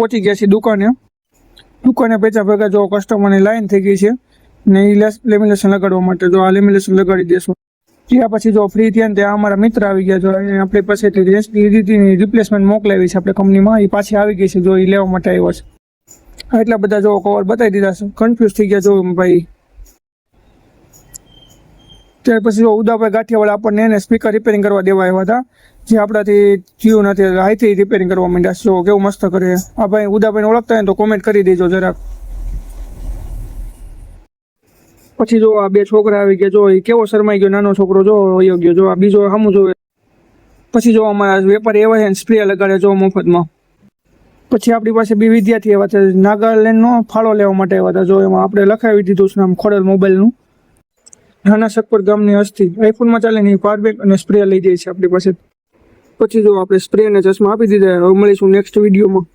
પહોંચી ગયા છીએ દુકાને પેચા ભેગા જો કસ્ટમરની લાઈન થઈ ગઈ છે ને એ લેમિનેશન લગાડવા માટે જો આ લેમિનેશન લગાડી દેશું. ત્યાં પછી જો ફ્રી થયા ને ત્યાં અમારા મિત્ર આવી ગયા જો આપણી પાસેથી રેન્જની રિપ્લેસમેન્ટ મોકલાવી છે આપણે કંપનીમાં, એ પાછી આવી ગઈ છે જો એ લેવા માટે આવ્યા છે. એટલા બધા જો કવર બતાવી દીધા છે, કન્ફ્યુઝ થઈ ગયા જો ભાઈ. ત્યાર પછી જો ઉદાભાઈ ગાંઠિયાવાળા આપણને એને સ્પીકર રિપેરિંગ કરવા દેવા આવ્યા હતા, જે આપણાથી થયું નથી, હાઈથી રિપેરિંગ કરવા માંડ્યા. જો કેવું મસ્ત કરે આ ભાઈ. ઉદાભાઈને ઓળખતા હોય તો કોમેન્ટ કરી દેજો જરાક. પછી જો આ બે છોકરા આવી ગયા જો એ કેવો શરમાઈ ગયો, નાનો છોકરો જો વયો ગયો જો. આ બીજો સામું જોવે. પછી જો અમારા વેપારી એવા છે સ્પ્રે લગાડે જો મફતમાં. પછી આપણી પાસે બે વિદ્યાર્થી એવા છે નાગાલેન્ડનો ફાળો લેવા માટે આવ્યા હતા. જો એમાં આપણે લખાવી દીધું છે નામ ખોડલ મોબાઈલનું. નાના સકપર ગામની હસ્તી આઈફોનમાં ચાલે નહીં, પાવર બેંક અને સ્પ્રે લઈ જાય છે આપણી પાસે. પછી જો આપણે સ્પ્રે અને ચશ્મા આપી દીધા. હવે મળીશું નેક્સ્ટ વિડીયોમાં.